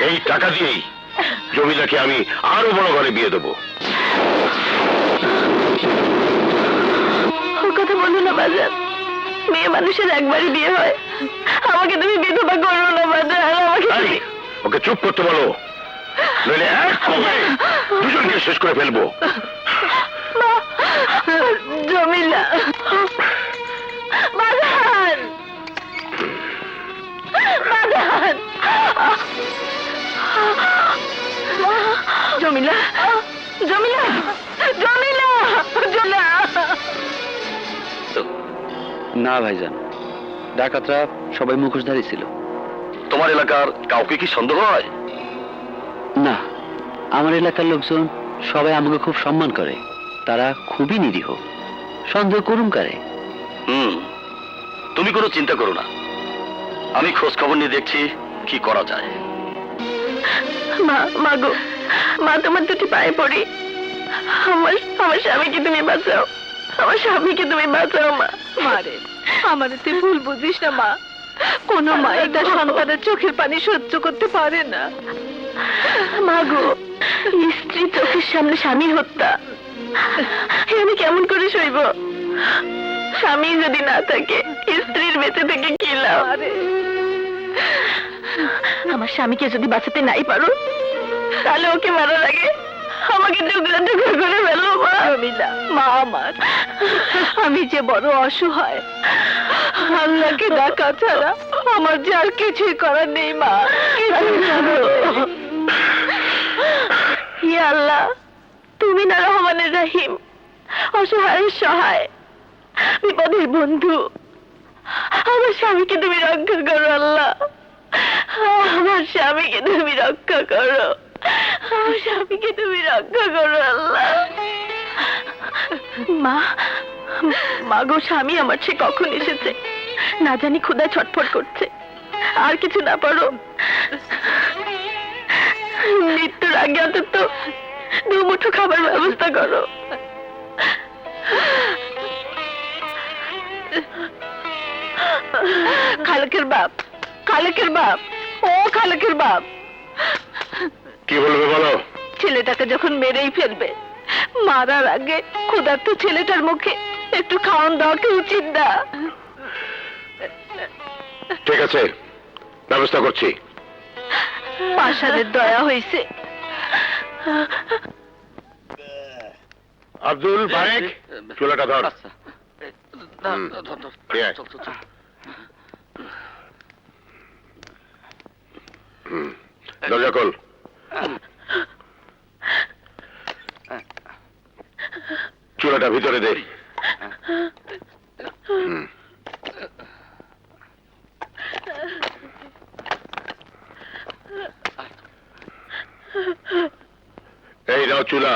এই টাকা দিয়েই জমিলাকে আমি আরো বড় ঘরে বিয়ে দেবো। ও কথা বলো না বাজার, মেয়ে মানুষের একবারই বিয়ে হয়। আমাকে তুমি বিধবা করো না বাজার, আমাকে ওকে চুপ করতে বলো, নইলে এক কোপে দুজনকে শেষ করে ফেলবো। জমিলা, বাজার, বাজার, জমিলা, জমিলা, জমিলা, জমিলা। না ভাইজান, ডাকাতরা সবাই মুখোশধারী ছিল। তোমার এলাকার কাউকে কি সন্দেহ হয়? না, আমার এলাকার লোকজন সবাই আমাকে খুব সম্মান করে। তারা খুবই নিরীহ, সন্দেহ করুম কারে। তুমি কোনো চিন্তা করো না, আমি খোঁজ খবর নিয়ে দেখছি কি করা যায়। মা, মা গো, মা তোমার দুটি পায়ে পড়ি, আমার আমার স্বামীকে তুমি বাঁচাও, আমার স্বামীকে তুমি বাঁচাও মা। মারে, আমাদের তুই ভুল বুঝিস না মা। কোন মাই তার সন্তানের চোখের পানি সহ্য করতে পারে না। মা গো, স্ত্রী চোখের সামনে স্বামী হত্যা, আমি কেমন করে সইব? স্বামী যদি না থাকে, স্ত্রীর বেঁচে থেকে কি লাভ? আমার স্বামীকে যদি বাঁচাতে নাই পারো, তাহলে ওকে মারার আগে আমাকে টুকরা টুকরা করে ফেলো মা। জমিলা, মা আমার, আমি যে বড় অসহায়, আল্লাহকে ডাকা ছাড়া আমার যে আর কিছুই করার নেই মা। ইয়া আল্লাহ, তুমি না রহমানের রহিম, অসহায়ের সহায়, বিপদের বন্ধু। আমার স্বামীকে তুমি রক্ষা করো আল্লাহ, আমার স্বামীকে তুমি রক্ষা করো, আমার স্বামীকে তুমি রক্ষা করো আল্লাহ। মা, মা গো, স্বামী আমার সে কখন এসেছে, না জানি ক্ষুধায় ছটফট করছে। আর কিছু না পারো, মৃত্যুর আগে অন্তত দুমুঠো খাবার ব্যবস্থা করো। খালেকের বাপ, খালেকের বাপ, ও খালেকের বাপ, কি বলবে বলো? ছেলেটাকে যখন মেরেই ফেলবে, মারার আগে ক্ষুধার্ত ছেলেটার মুখে একটু খাওয়ান দেওয়া কি উচিত না? ঠিক আছে, ব্যবস্থা করছি। পাষাণের দয়া হয়েছে। আব্দুল বারেক, চুলাটা ধর। দরজা খোল। চুলাটা ভিতরে দে। এই নাও চুলা,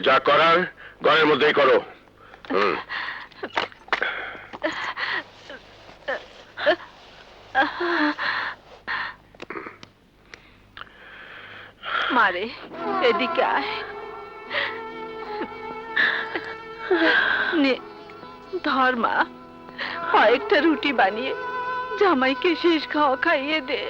যা করার ঘরের মধ্যেই করো। মারে, এদিকে আয়, নে ধর মা, কয়েকটা রুটি বানিয়ে জামাইকে শেষ খাওয়া খাইয়ে দে।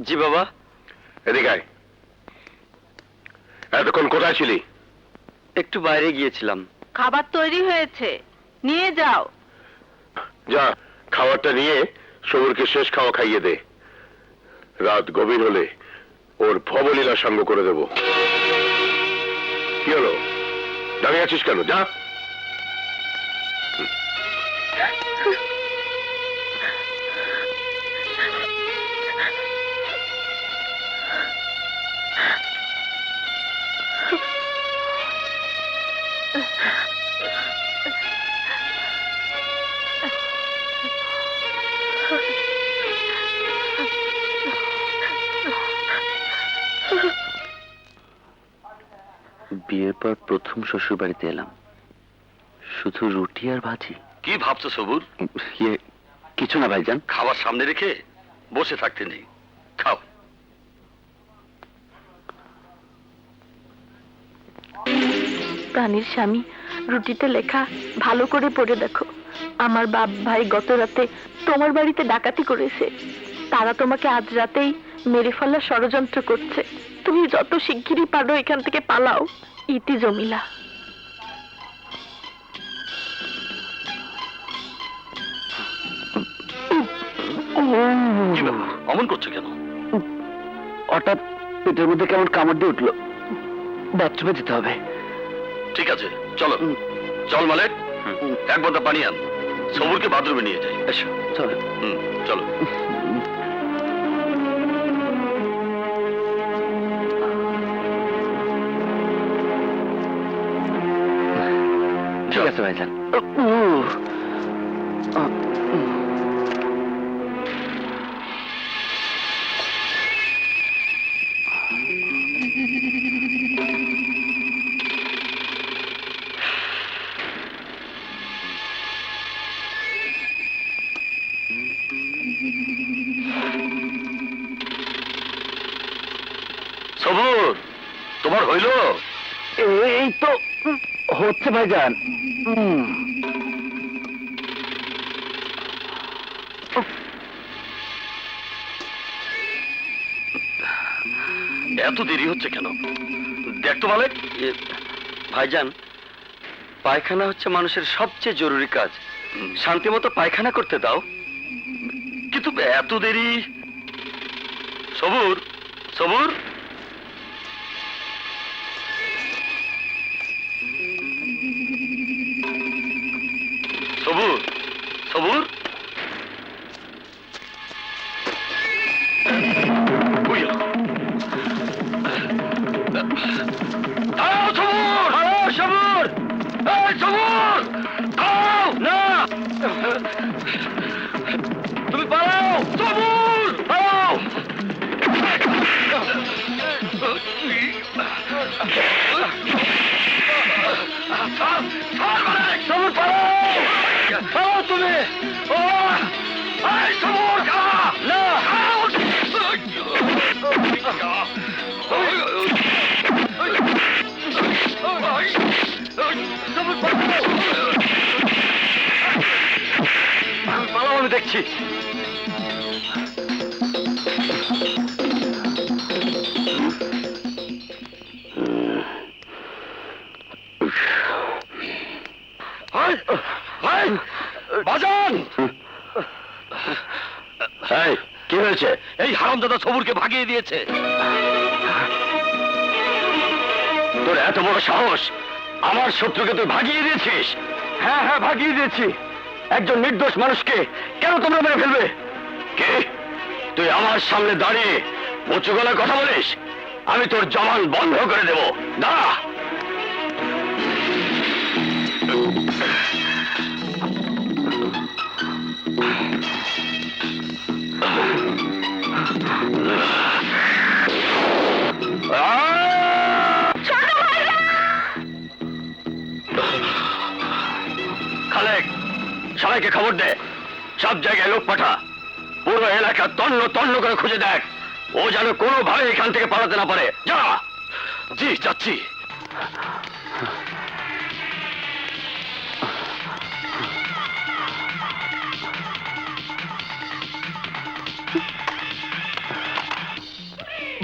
জি বাবা। এদিকে আয়। এতক্ষণ কোথায় ছিলি? একটু বাইরে গিয়েছিলাম। খাবার তৈরি হয়েছে, নিয়ে যাও। যা, খাবারটা নিয়ে সবুরকে শেষ খাওয়া খাইয়ে দে। রাত গভীর হলে ওর ভবলীলা সাঙ্গ করে দেব। কি হলো, দাঁড়িয়ে আছিস কেন? যা। বিয়ের পর প্রথম শ্বশুর বাড়িতে এলাম, শুধু রুটি আর ভাজি। কি ভাবছো সবুর? ইয়ে, কিছু না ভাইজান। খাবার সামনে রেখে বসে থাকতে নেই, খাও। প্রাণীর স্বামী, রুটিতে লেখা ভালো করে পড়ে দেখো। আমার বাপ ভাই গত রাতে তোমার বাড়িতে ডাকাতি করেছে। তারা তোমাকে আজ রাতেই মেরে ফেলার ষড়যন্ত্র করছে। তুমি যত শিগগিরই পারো এখান থেকে পালাও। ইতি জমিলা। কি ব্যাপার, অমন করছো কেন? হঠাৎ পেটের মধ্যে কেমন কামড় দিয়ে উঠলো, বাথরুমে যেতে হবে। ঠিক আছে, চলো। চল মালেক, এক বোতল পানি আন, সবুরকে বাথরুমে নিয়ে যাই। এসো, চলো। চলো। ঠিক আছে ভাইজান। সবুর, তোমার হইল? এই তো হচ্ছে ভাইজান। এত দেরি হচ্ছে কেন? দেখ তো মালেক। ভাইজান, পায়খানা হচ্ছে মানুষের সবচেয়ে জরুরি কাজ। শান্তি মতো পায়খানা করতে দাও। কিন্তু এত দেরি। সবুর, সবুর। সবুর, সবুর। কই গেল? দাঁড়াও সবুর! দাঁড়াও সবুর! এই সবুর! দাঁড়াও! না! তুমি পালাও! সবুর! পালাও! সবুর পালাও! পালাও তুমি! ও! এই সবুর খালা! না! পালাও, আমি দেখছি। বাজান! কি হয়েছে? এই হারামজাদা সবুরকে ভাগিয়ে দিয়েছে। তোর এত বড় সাহস, আমার শত্রুকে তুই ভাগিয়ে দিয়েছিস? হ্যাঁ হ্যাঁ, ভাগিয়ে দিয়েছি। একজন নির্দোষ মানুষকে কেন তোমরা মেরে ফেলবে? কে? তুই আমার সামনে দাঁড়িয়ে উঁচু গলায় কথা বলিস? আমি তোর জবান বন্ধ করে দেব। দাঁড়া! খালেক, সবাইকে খবর দে, সব জায়গায় লোক পাঠা, পুরো এলাকা তন্ন তন্ন করে খুঁজে দেখ, ও যেন কোনোভাবে এখান থেকে পালাতে না পারে। যা! জি, যাচ্ছি।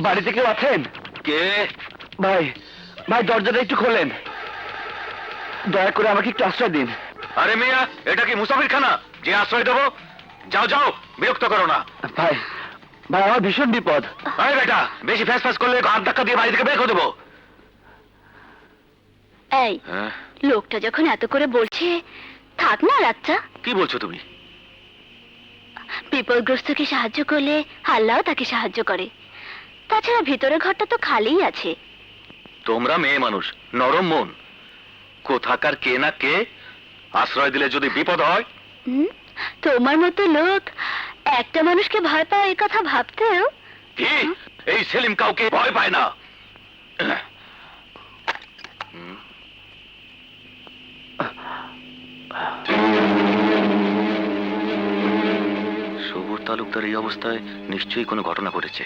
বাড়িতে কেউ আছেন? কে? ভাই, ভাই দরজাটা একটু খোলেন, দয়া করে আমাকে একটু আশ্রয় দিন। আরে মিয়া, এটা কি মুসাফিরখানা যে আশ্রয় দেবো? যাও যাও, বিরক্ত করো না। ভাই, ভাই আমার ভীষণ বিপদ। আরে বেটা, বেশি ফ্যাস ফ্যাস করলে হাত ধাক্কা দিয়ে বাড়ি থেকে বের করে দেবো। এই লোকটা যখন এত করে বলছে, থাক না রাতটা। কি বলছো তুমি? বিপদগ্রস্তকে সাহায্য করলে আল্লাহও তাকে সাহায্য করে। তাছাড়া ভিতরের ঘরটা তো খালিই আছে। তোমরা মেয়ে মানুষ, নরম মন, কোথাকার কে না কে আশ্রয় দিলে যদি বিপদ হয়। হুম, তোমার মতো লোক একটা মানুষকে ভয় পায় এই কথা ভাবতেও। কি? এই সেলিম কাউকে ভয় পায় না। সবুর তালুকদার এই অবস্থায় নিশ্চয়ই কোনো ঘটনা ঘটেছে।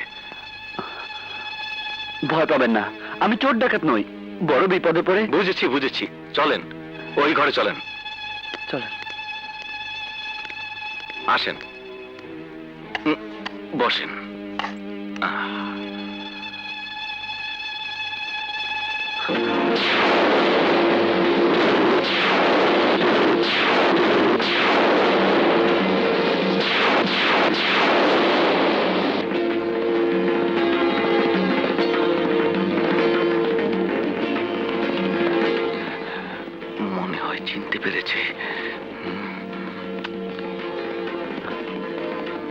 ভয় পাবেন না, আমি চোর ডাকাত নই, বড় বিপদে পড়ে। বুঝেছি বুঝেছি, চলেন ওই ঘরে চলেন। চলেন। আসেন, বসেন। মনে হয় চিনতে পেরেছে।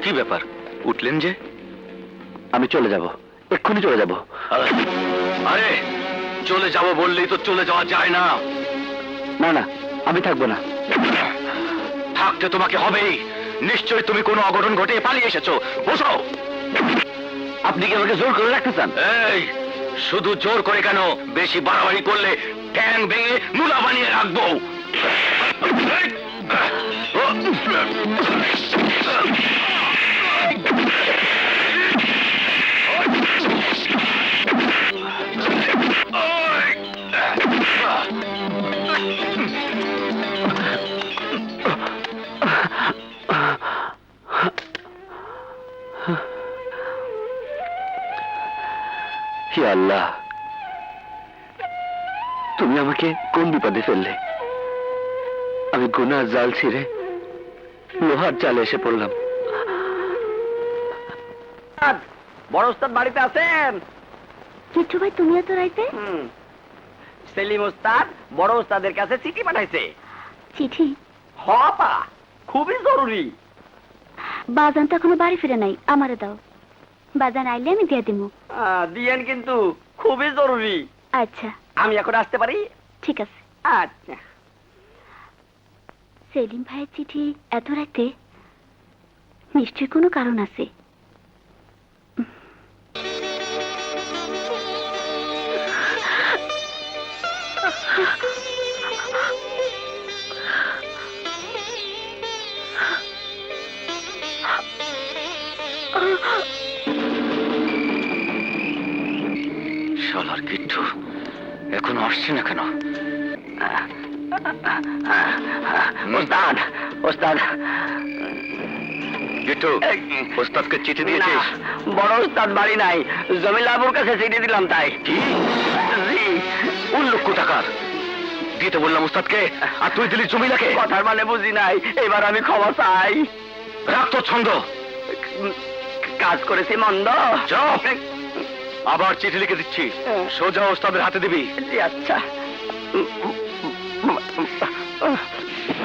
কি ব্যাপার, উঠলেন যে? আমি চলে যাব, এক্ষুনি চলে যাব। আরে চলে যাব বললেই তো চলে যাওয়া যায় না। না না, আমি থাকবো না। থাকতে তোমাকে হবেই। নিশ্চয়ই তুমি কোনো অঘটন ঘটিয়ে পালিয়ে এসেছো। বসো। আপনি কি আমাকে জোর করে রাখতে চান? এই, শুধু জোর করে কেন, বেশি বাড়াবাড়ি করলে ট্যাং ভেঙে মুলা বানিয়ে রাখবো। হে আল্লাহ, তুমি আমাকে কোন বিপদে ফেললে? আমি গুনার জাল ছিঁড়ে লোহার জালে এসে পড়লাম। বড় ওস্তাদ বাড়িতে আছেন? কিচ্ছু ভাই, তুমিও তো রাইতে। সেলিম ওস্তাদ বড় ওস্তাদের কাছে চিঠি পাঠাইছে। চিঠি? হপা, খুবই জরুরি। বাজান তো এখনো বাড়ি ফিরে নাই, আমারে দাও। বাজান আইলে আমি দিয়ে দিব। দিয়েন কিন্তু, খুবই জরুরি। আচ্ছা আমি এখন আসতে পারি? ঠিক আছে। আচ্ছা। সেলিম ভাইয়ের চিঠি এত রাতে, নিশ্চয়ই কোনো কারণ আছে। শালার কিট্টু এখনো আসছে না কেন? ওস্তাদ, ওস্তাদ। কিট্টু, ওস্তাদকে চিঠি না, দিয়েছিস? বড় ওস্তাদ বাড়ি নাই, জমিলাবুর কাছে চিঠি দিলাম তাই। কি? জি। উল্লুক কোথাকার! দিতে বললাম উস্তাদকে, আর তুই দিলি জমিলাকে। কথার মানে বুঝি নাই, এবার আমি ক্ষমা চাই। রাখ তোর ছন্দ। কাজ করেছি মন্দ। চুপ! আবার চিঠি লিখে দিচ্ছি, সোজা ওস্তাদের হাতে দিবি। জি আচ্ছা।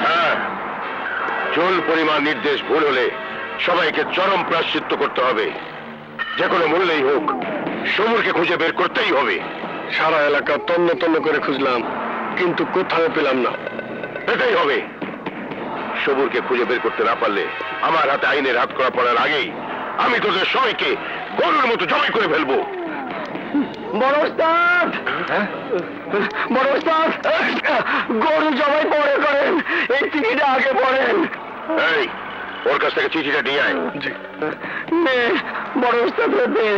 হ্যাঁ, চুল পরিমাণ নির্দেশ ভুল হলে সবাইকে চরম প্রায়শ্চিত্ত করতে হবে। যে কোনো মূল্যেই হোক, সমরকে খুঁজে বের করতেই হবে। সারা এলাকা তন্ন তন্ন করে খুঁজলাম, কিন্তু কোথাও পেলাম না। পেতেই হবে। সবুরকে খুঁজে বের করতে না পারলে আমার হাতে আইনের হাত করা পড়ার আগেই আমি তোদের সবাইকে গরুর মতো জবাই করে ফেলবো। বড় ওস্তাদ, বড় ওস্তাদ, গরু জবাই পরে করেন, এই চিঠিটা আগে পড়েন। এই, ওর কাছ থেকে চিঠিটা নিয়ে আয়। নে, বড় ওস্তাদ দে।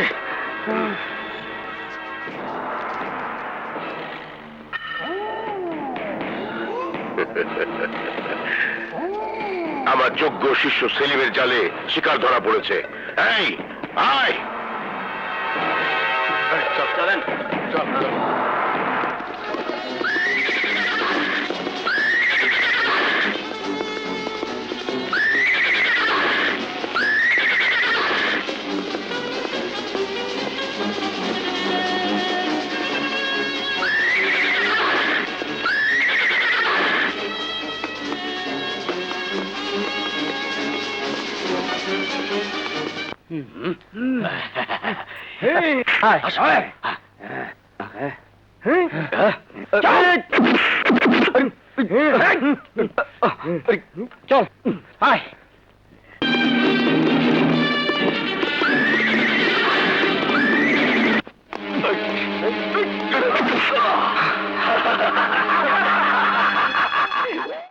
আমার যোগ্য শিষ্য সেলিমের জালে শিকার ধরা পড়েছে। এই, আয়। চলেন। চল চল